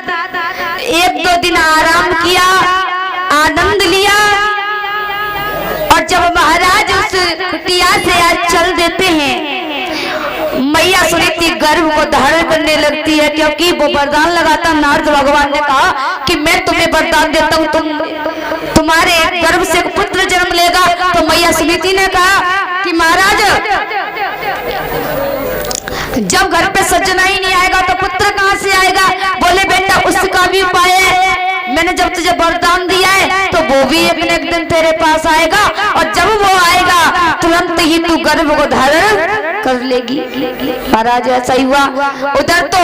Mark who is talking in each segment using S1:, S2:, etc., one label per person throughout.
S1: एक दो दिन आराम किया, आनंद लिया, और जब महाराज उस कुटिया से आज चल देते हैं, मैया सुनीति गर्भ को धारण करने लगती है, क्योंकि वो वरदान लगाता। नारद भगवान ने कहा कि मैं तुम्हें वरदान देता हूँ, तुम्हारे गर्भ से पुत्र जन्म लेगा। तो मैया सुनीति ने कहा कि महाराज, जब घर पे सज्जना ही नहीं आएगा तो पुत्र कहाँ से आएगा? बोले बेटा उसका भी उपाय है, मैंने जब तुझे वरदान दिया है तो वो भी एक न एक दिन तेरे पास आएगा, और जब वो आएगा तुरंत ही तू गर्भ को धारण कर लेगी। महाराज ऐसा ही हुआ। उधर तो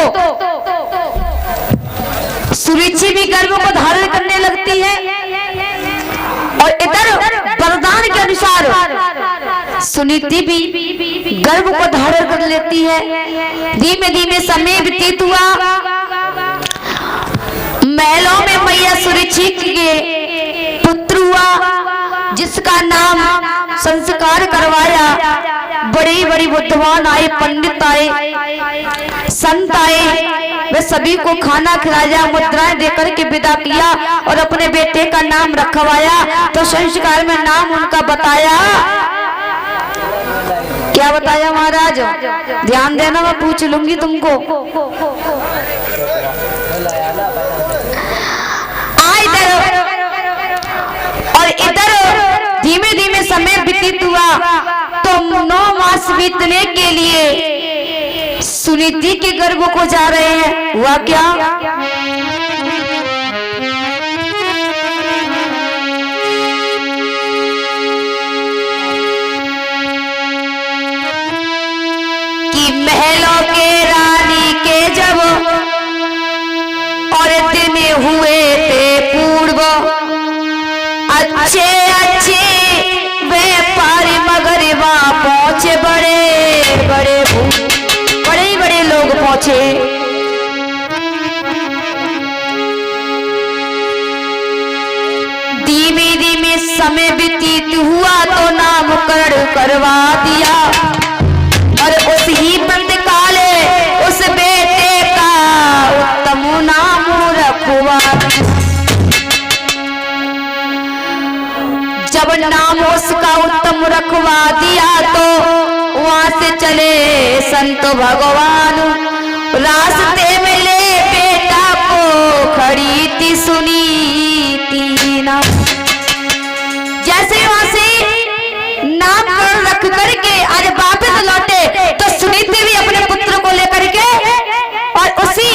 S1: सुरुचि भी गर्भ को धारण करने लगती है, और इधर वरदान के अनुसार सुनीति भी गर्भ को धारण कर लेती है। धीमे धीमे समय व्यतीत हुआ। महलों में मैया सुरुचि के पुत्र हुआ, जिसका नाम संस्कार करवाया। बड़े बड़े विद्वान आए, पंडित आए, संत आए, वे सभी को खाना खिलाया, मुद्राएं देकर के विदा किया और अपने बेटे का नाम रखवाया। तो संस्कार में नाम उनका बताया। क्या बताया महाराज? ध्यान देना, मैं पूछ लूंगी तुमको। और इधर धीमे धीमे समय व्यतीत हुआ। तो 9 मास बीतने के लिए सुनीति के गर्भ को जा रहे हैं। हुआ क्या? कि महलों के रानी के जब और दिन हुए थे पूर्व, अच्छे अच्छे व्यापारी मगरवा पहुंचे, बड़े बड़े लोग पहुंचे। धीमे धीमे समय व्यतीत हुआ तो नामकरण करवा दिया, और उस ही बंद काले उस बेटे का उत्तम नाम रखवा। जब नाम उसका उत्तम रखवा दिया तो वहां से चले संत भगवान। रास्ते में ले बेटा को खड़ी थी सुनीति ना। जैसे वहां से नाम रख करके आज वापस लौटे तो सुनीति भी अपने पुत्र को लेकर के और उसी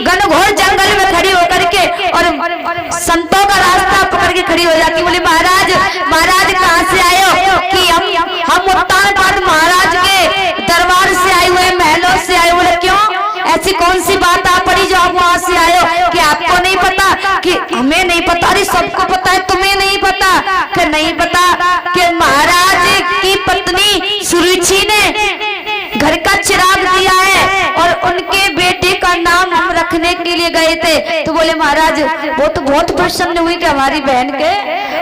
S1: घनघोर जंगल में खड़ी होकर के और संतों का रास्ता पकड़ के खड़ी हो जाती। बोले महाराज कहाँ से आए हो? कि हम उत्तानपाद महाराज के दरबार से आए हुए, महलों से आए। बोले क्यों? ऐसी कौन सी बात आ पड़ी जो आप वहां से आए हो? कि आपको नहीं पता? कि हमें नहीं पता। अरे सबको पता है, तुम्हें नहीं पता? कि नहीं पता कि महाराज की पत्नी सुरुचि ने घर का चिराग दिया है और उनके बेटे का नाम हम रखने के लिए गए थे। तो बोले महाराज वो तो बहुत प्रसन्न हुई कि हमारी बहन के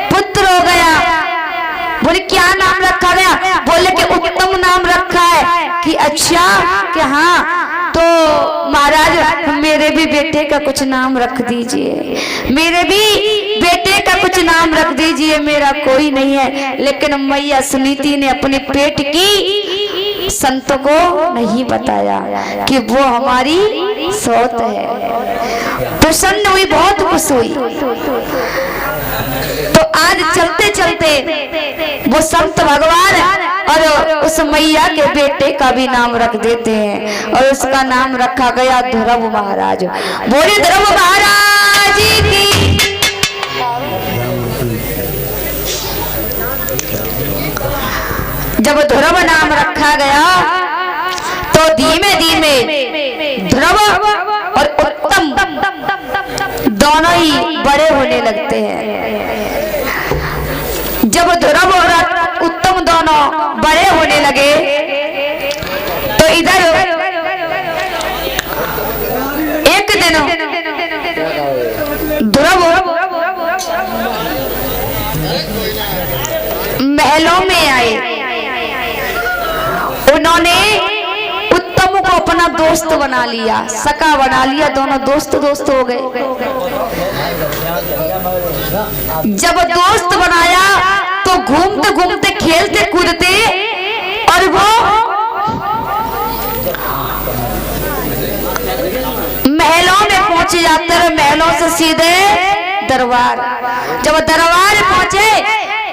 S1: पुत्र हो गया। बोले क्या नाम रखा गया? बोले कि उत्तम नाम रखा है। कि अच्छा, कि हाँ। तो महाराज मेरे भी बेटे का कुछ नाम रख दीजिए, मेरे भी बेटे का कुछ नाम रख दीजिए। मेरा कोई नहीं है। लेकिन मैया सुनीति ने अपने पेट की संत को नहीं बताया कि वो हमारी सौत है। प्रसन्न हुई, बहुत खुश हुई। तो आज चलते चलते वो संत भगवान और उस मैया के बेटे का भी नाम रख देते हैं, और उसका नाम रखा गया ध्रुव महाराज। बोले ध्रुव महाराज की। जब ध्रुव नाम रखा गया तो धीमे धीमे ध्रुव और उत्तम दोनों ही बड़े होने लगते हैं। जब ध्रुव और उत्तम दोनों बड़े होने लगे तो इधर एक दिन ध्रुव महलों में आए। उन्होंने उत्तम को अपना दोस्त बना लिया, सका बना लिया, दोनों दोस्त दोस्त हो गए। जब दोस्त बनाया तो घूमते घूमते खेलते कूदते और वो महलों में पहुंचे जाते रहे, महलों से सीधे दरबार। जब दरबार पहुंचे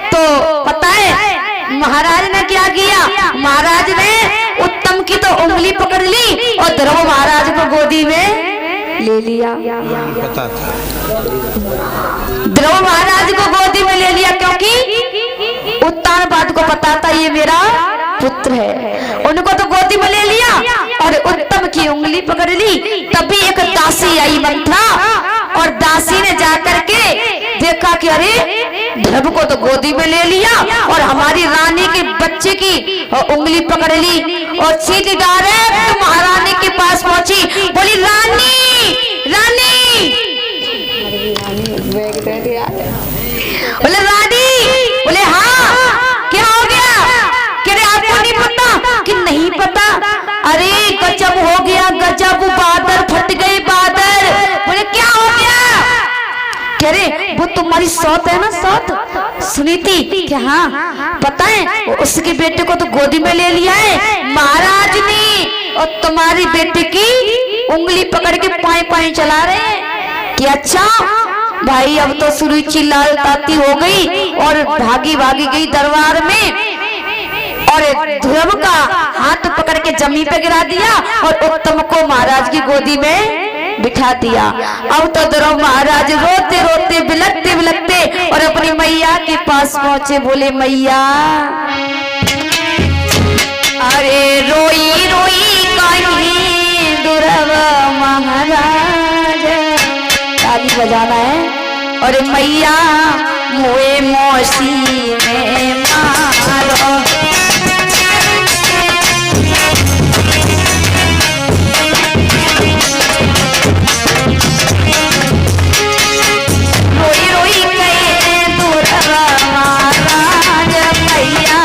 S1: तो पता है महाराज ने क्या किया, महाराज ने उत्तम की तो उंगली पकड़ ली और ध्रुव महाराज को गोदी में ले लिया। ध्रुव महाराज को गोदी में ले लिया क्योंकि उत्तान बात को पता था ये मेरा पुत्र है। उनको तो गोदी में ले लिया और उत्तम की उंगली पकड़ ली। तभी एक दासी आई मंथरा, और दासी ने जाकर के देखा कि अरे ध्रुव को तो गोदी में ले लिया और हमारी रानी के बच्चे की उंगली पकड़ ली, और सीधी डायरेक्ट महारानी के पास पहुंची, बोली रानी रानी, बोले रानी, बोले हाँ क्या हो गया, कह रहे आपको नहीं पता कि नहीं पता, अरे गजब हो गया गजब, बादल फट गए बादल, बोले क्या हो गया, कह रहे वो तुम्हारी सौत है ना, सौत सुनीति, क्या हाँ पता है उसके बेटे को तो गोदी में ले लिया है महाराज ने, और तुम्हारी बेटे की उंगली पकड़ के पाए पाए चला रहे हैं कि अच्छा भाई। अब तो सुरुचि लाल ताती हो गई और भागी भागी गई दरबार में, और ध्रुव का हाथ पकड़ के जमीन पे गिरा दिया और उत्तम को महाराज की गोदी में बिठा दिया। अब तो ध्रुव महाराज रोते रोते बिलखते बिलखते और अपनी मैया के पास पहुंचे, बोले मैया, अरे रोई रोई कहीं ध्रुव महाराज, ताली बजाना है, और मैया मोए मौसी में मारो, रोई रोई कहे ध्रुव महाराज, मैया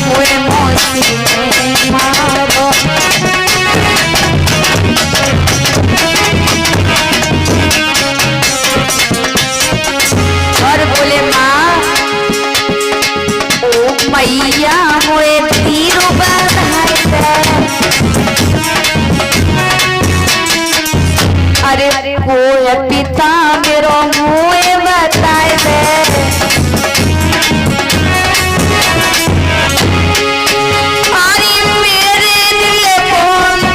S1: मोए मौसी में मारो। और बोले माँ ओ मैया मोए तीरों बधाई दे, अरे कोई पिता मेरो मुँह बताए दे, अरे मेरे दिल को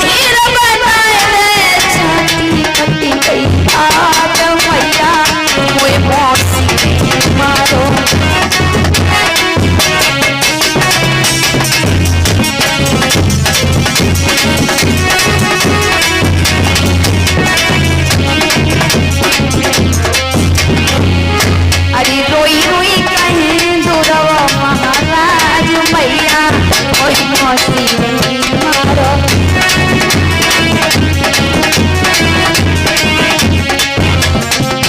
S1: तीर बताए दे, छाती कटी गई आग मैया मोए मौसी में मारो। अरे रोई रोई कहीं ध्रुव महाराज, मैया मोए मौसी में मारो।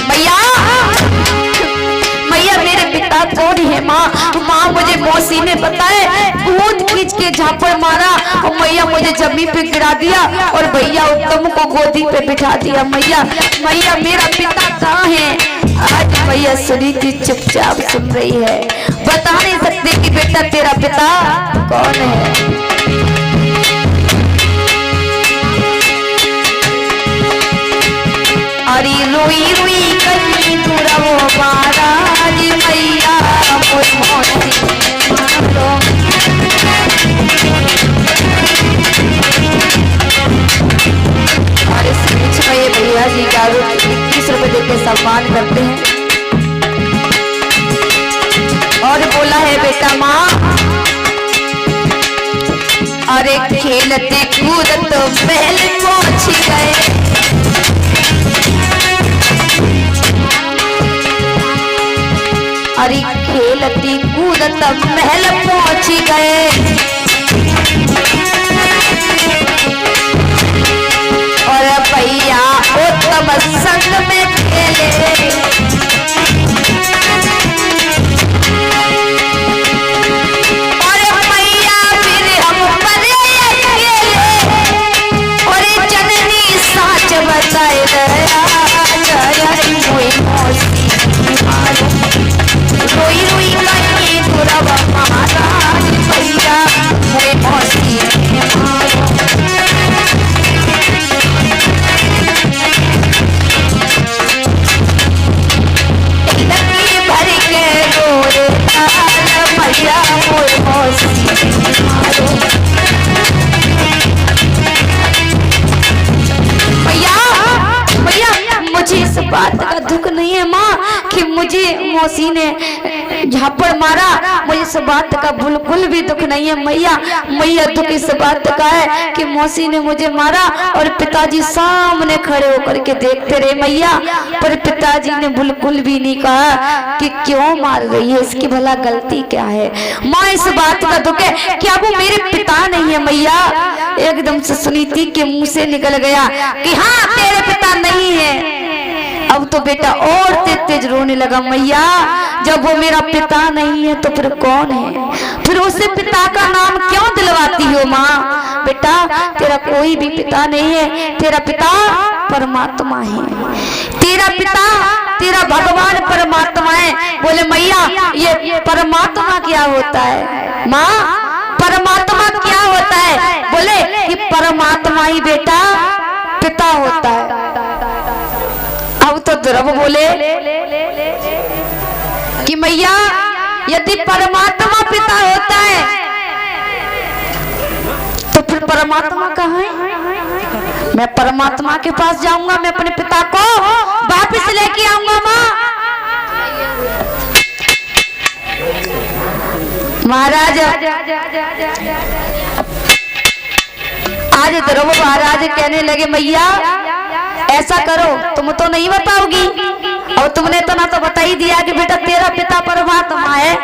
S1: मैया मैया मेरे पिता कौन है माँ, माँ मुझे मौसी ने बताया, कूद खींच के झापड़ मारा और मैया मुझे जमीन पे गिरा दिया और भैया उत्तम को गोदी पे बिठा दिया। मैया मैया मेरा पिता कहाँ है? आज मैया सुनीति चुपचाप सुन रही है, बता नहीं सकती कि बेटा तेरा पिता कौन है। अरे रोई रोई कहीं ध्रुव महाराज, मैया मोए मौसी मारो। और इस बीच में ये भैया जी का 21 रुपए देके सम्मान करते हैं और बोला है बेटा माँ, अरे खेलते कूदत तो पहले पहुंच गए, अरे खेलती कूदत महल पहुंच गए, और भैया उत्तम संग में खेले, और भैया फिर हम बने अकेले, और बात का दुख नहीं है माँ कि मुझे मौसी ने झापड़ मारा, मुझे इस बात का बिल्कुल भी दुख नहीं है मैया। मैया दुख इस बात का है कि मौसी ने मुझे मारा और पिताजी सामने खड़े होकर के देखते रहे मैया, पर पिताजी ने बिल्कुल भी नहीं कहा कि क्यों मार रही है, इसकी भला गलती क्या है। माँ इस बात का दुख है कि अब वो मेरे पिता नहीं है मैया। एकदम से सुनीति के मुंह से निकल गया कि हाँ तेरे पिता नहीं है। अब तो बेटा और तेज तेज रोने लगा मैया, जब वो मेरा पिता नहीं है तो फिर कौन है, फिर उसे पिता का नाम क्यों दिलवाती हो माँ। बेटा तेरा कोई भी पिता नहीं है, तेरा पिता परमात्मा है, तेरा पिता तेरा भगवान परमात्मा है। बोले मैया ये परमात्मा क्या होता है माँ, परमात्मा क्या होता है। बोले कि परमात्मा ही बेटा पिता होता है। अब तो ध्रुव बोले कि मैया यदि परमात्मा पिता होता है तो फिर परमात्मा कहाँ है। मैं परमात्मा के पास जाऊंगा, मैं अपने पिता को वापस लेके आऊंगा माँ। महाराज आज ध्रुव महाराज कहने लगे मैया ऐसा करो, तुम तो नहीं बताओगी और तुमने तो ना तो बता ही दिया कि बेटा तेरा पिता परमात्मा है,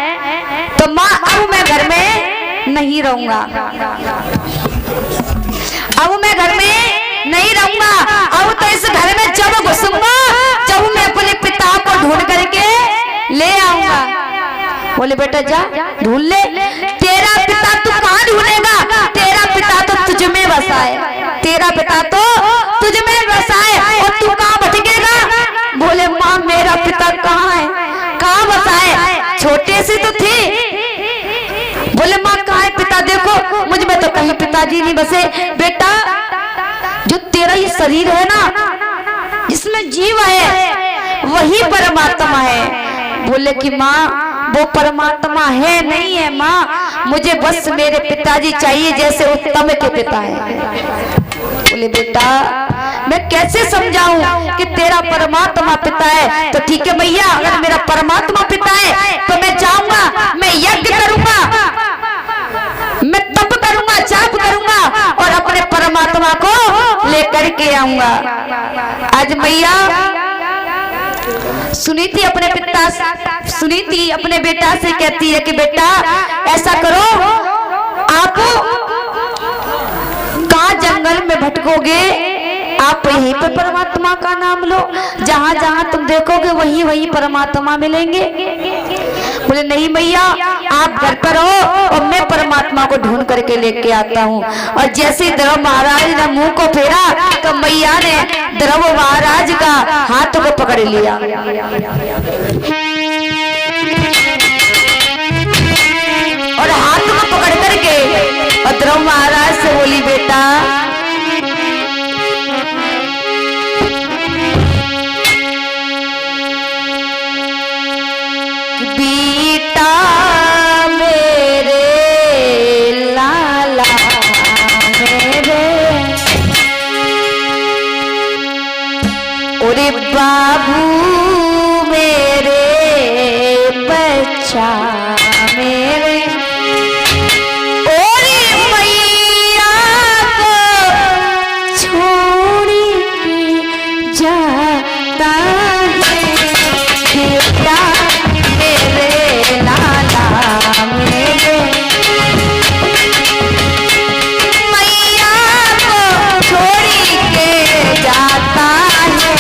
S1: तो माँ अब मैं घर में नहीं रहूंगा, अब मैं घर में नहीं रहूंगा। अब तो इस घर में जब घुसूंगा जब मैं अपने पिता को ढूंढ करके ले आऊंगा। बोले बेटा जा ढूंढ ले, तेरा पिता तू कहाँ ढूंढेगा, तेरा पिता तो तुझ में बसा है, तेरा पिता तो तुझ में बसा है और तू कहाँ भटकेगा। बोले माँ मेरा पिता कहाँ है, कहाँ बसा है, छोटे से तो थे। बोले माँ कहाँ है पिता, देखो मुझ में तो कहीं पिताजी नहीं बसे। बेटा जो तेरा ये शरीर है ना जिसमें जीव है वही परमात्मा है। बोले कि माँ वो परमात्मा है नहीं है माँ, मुझे बस मेरे पिताजी चाहिए जैसे उत्तम के पिता है। बोले बेटा मैं कैसे समझाऊं कि तेरा परमात्मा पिता है। तो ठीक है मैया अगर मेरा परमात्मा पिता है तो मैं जाऊंगा, मैं यज्ञ करूंगा, मैं तप करूंगा, जाप करूंगा और अपने परमात्मा को लेकर के आऊंगा। आज मैया सुनीति अपने बेटा से कहती है कि बेटा ऐसा करो, आप कहाँ जंगल में भटकोगे, आप यहीं पे परमात्मा का नाम लो, जहां जहां तुम देखोगे वहीं वहीं परमात्मा मिलेंगे। बोले नहीं मैया आप घर पर हो और मैं परमात्मा को ढूंढ करके लेके आता हूँ। और जैसे ध्रुव महाराज ने मुंह को फेरा तो मैया ने ध्रुव महाराज का हाथ को पकड़ लिया और हाथ को पकड़ करके और ध्रुव महाराज से बोली बेटा बेटा मेरे लाला मेरे ओरे बाबू मेरे बच्चा मेरे ओरे मैया को छोड़ के जाता है बेटा मेरे लाला मेरे मैया को छोड़ के जाता है।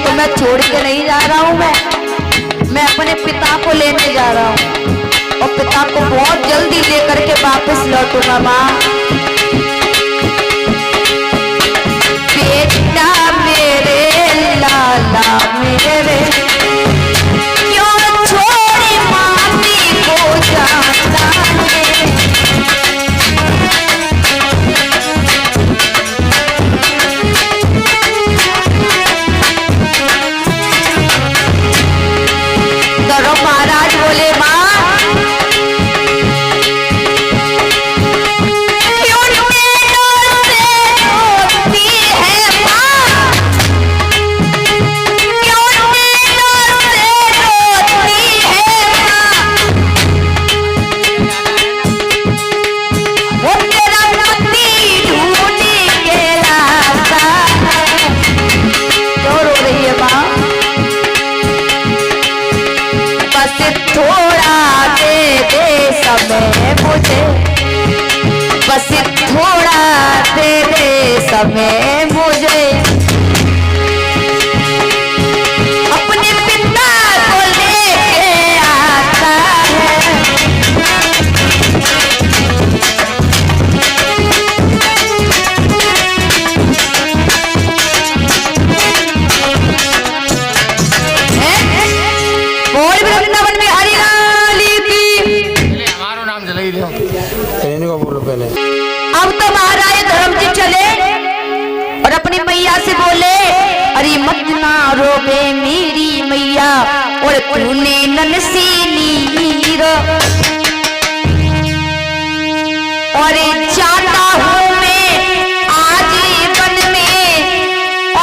S1: तुम्हें छोड़ के नहीं जा रहा हूँ मैं अपने पिता को लेने जा रहा हूँ और पिता को बहुत जल्दी लेकर के वापस लौटूंगा माँ। बेटा मेरे लाला मेरे क्यों छोड़ी मामी को जाता है। महाराज बोले माँ क्यों रोती है माँ, क्यों रोती है माँ, वो तेरा पति ढूंढ के लाता है। क्यों रो रही है माँ? बस थोड़ा दे दे समय मुझे, बस थोड़ा दे दे समय मुझे, अपने पिता को लेके आता है। बोल वृंदावन में हरि लाली की।
S2: हमारो नाम जलाई दो को बोलो पहले।
S1: अब तो महाराज धर्मजी चले और अपनी मैया से बोले अरे मत ना रोवे मेरी मैया और तूने ननसी नीर और जाता हूँ मैं आज वन में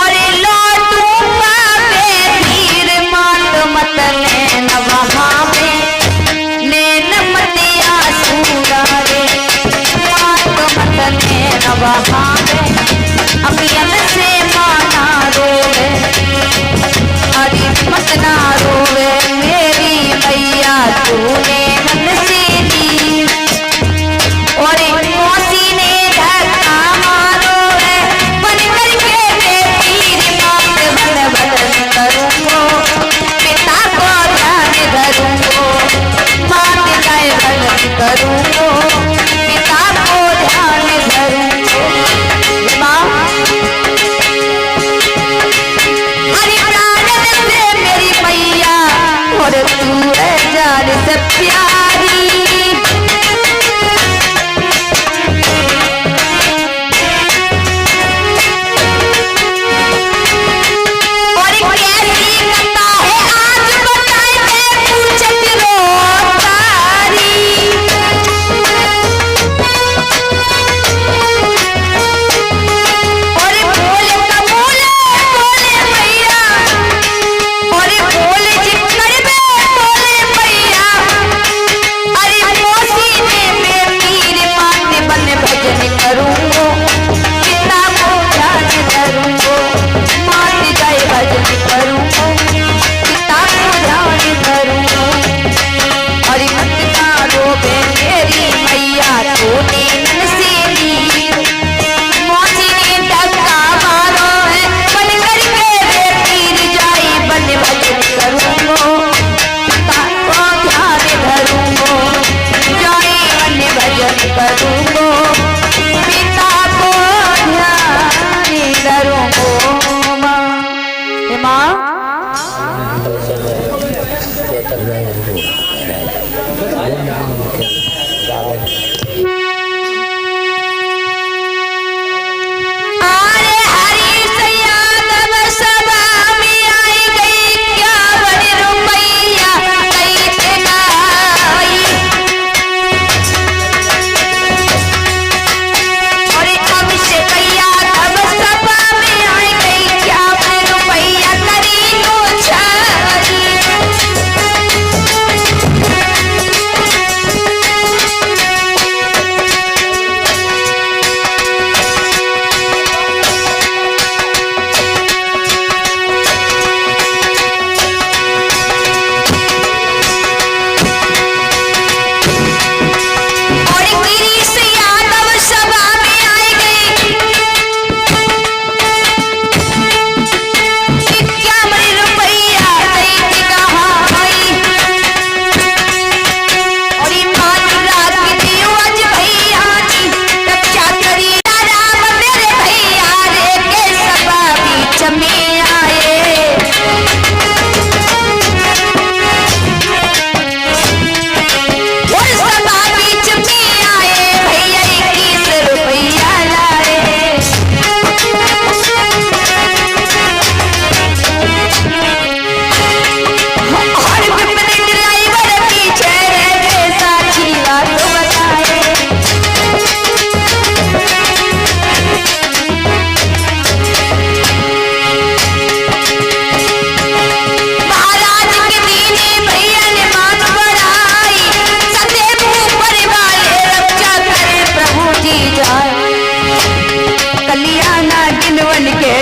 S1: और लौटूंगा बेधीर मात मत नैन वहाँ में नैन मत आसूरा रे मात मत नैन वहाँ में अमियन से माना रोवे अरे मत ना रोवे मेरी मैया तूने ननसी दी और मौसी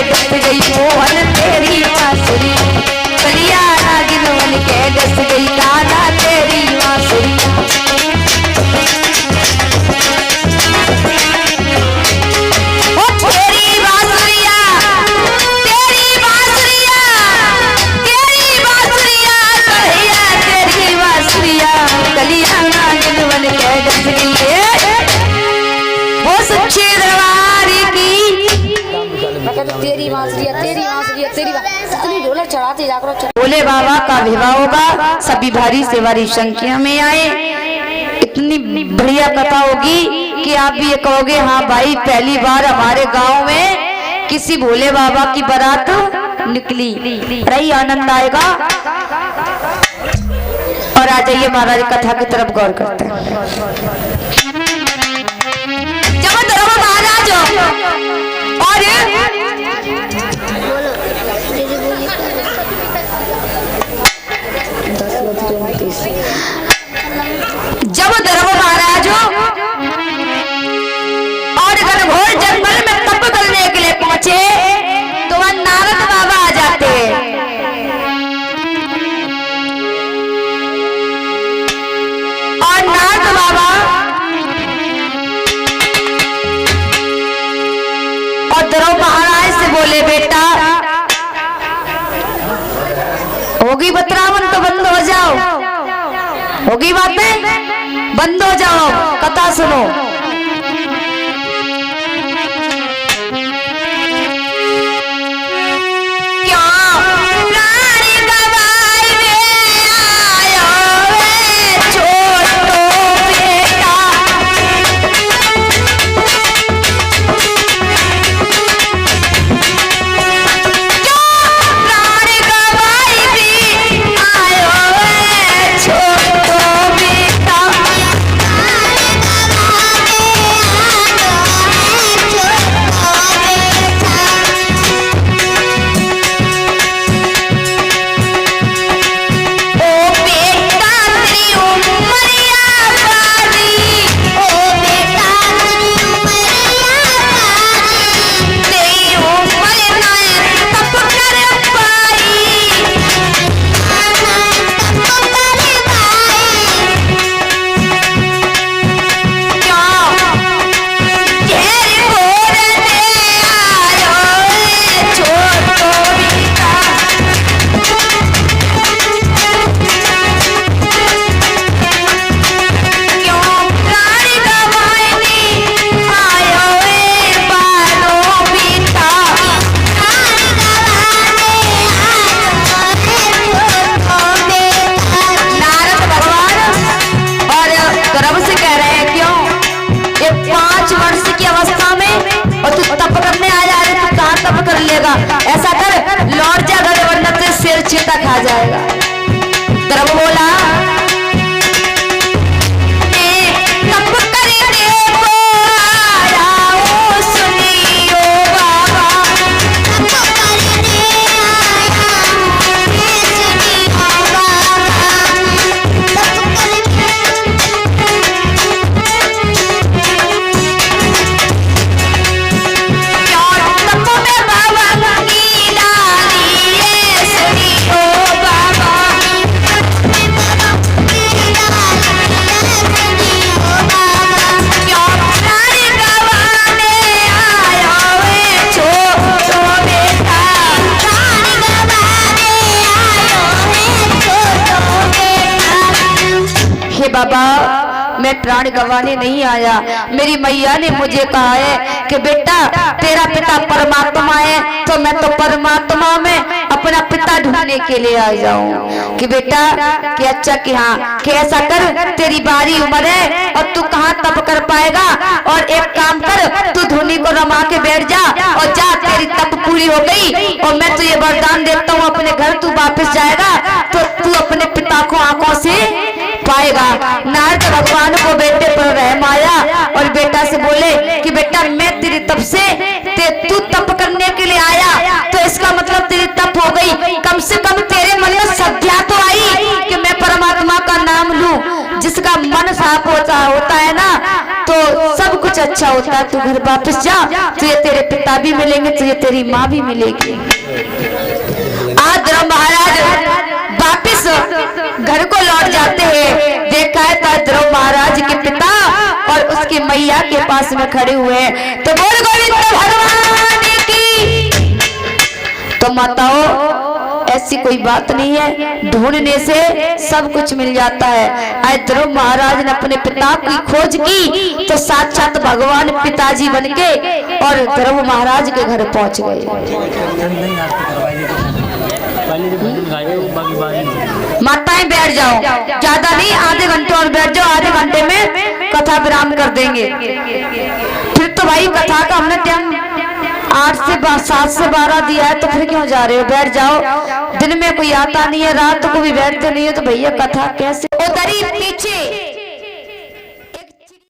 S1: डस गई मोहन तेरी बांसुरी, कलिया नागिन बन के डस गई कान्हा तेरी बांसुरी। ओ तेरी बांसुरिया, तेरी बांसुरिया, तेरी बांसुरिया, कलिया तेरी बांसुरिया, कलिया नागिन बन के डस गई। वो सच्ची दरबार की
S3: तेरी बांसुरिया, तेरी बांसुरिया, तेरी इतनी ढोलक चढ़ाते जाकर
S1: भोले बाबा का विवाह होगा, सभी भारी से भारी संख्या में आए। इतनी बढ़िया कथा होगी कि आप भी ये कहोगे हाँ भाई पहली बार हमारे गांव में किसी भोले बाबा की बारात निकली, बड़ा आनंद आएगा। और आ जाइए महाराज कथा की तरफ गौर करते हैं। महाराज और जब धर्म महाराज और घनघोर जंगल में तप करने के लिए पहुंचे तो वहां नारद बाबा आ जाते हैं। और नारद बाबा और धर्म महाराज से बोले बेटा होगी बतरावन तो बंद हो जाओ, होगी बातें बंद हो जाओ, कथा सुनो। क्या प्राणी गवाई में आयो वे छोटो बेटा, प्राणी गवाई भी आयो वे छोटो बेटा। ऐसा कर लौट जा घर वरना तेरे सिर चीता खा जाएगा। धर्म बोला तप करने को आया ओ सुनियो बाबा, तप करने आया सुनियो बाबा, बाबा मैं प्राण गंवाने नहीं आया। मेरी मैया ने मुझे कहा है कि बेटा तेरा पिता परमात्मा है तो मैं तो परमात्मा में अपना पिता ढूंढने के लिए आ जाऊं। कि बेटा कि अच्छा कि हाँ कि ऐसा कर तेरी बारी उम्र है और तू कहाँ तप कर पाएगा, और एक काम कर तू धुनी को रमा के बैठ जा और जा, तेरी तप पूरी हो गई और मैं तुझे वरदान देता हूँ अपने घर तू वापस जाएगा तो तू अपने पिता को आंखों से पाएगा। नारद भगवान को बेटे पर रहम आया और बेटा से बोले कि बेटा मैं तेरी तप से तू तप करने के लिए आया तो इसका मतलब तेरी तप हो गई, कम से कम तेरे मन में श्रद्धा तो आई कि मैं परमात्मा का नाम लूं। जिसका मन साफ होता है ना तो सब कुछ अच्छा होता है तू घर वापस जा, तुझे तेरे पिता भी मिलेंगे, तुझे तेरी माँ भी मिलेगी। आज ध्रुव महाराज वापिस घर को लौट जाते हैं। देखा है तो ध्रुव महाराज के पिता और उसकी मैया के पास में खड़े हुए हैं। तो बोल गोविंद भगवान की। तो माताओं ऐसी कोई बात नहीं है, ढूंढने से सब कुछ मिल जाता है। आज ध्रुव महाराज ने अपने पिता की खोज की तो साक्षात भगवान पिताजी बनके और ध्रुव महाराज के घर पहुंच गए। माताएं बैठ जाओ, ज्यादा नहीं, आधे घंटे और बैठ जाओ, आधे घंटे में कथा विराम कर देंगे। फिर तो भाई कथा का हमने टाइम 7 से 12 दिया है, तो फिर क्यों जा रहे हो, बैठ जाओ। दिन में कोई आता नहीं है, रात को भी बैठते नहीं है, तो भैया कथा कैसे। उधर ही पीछे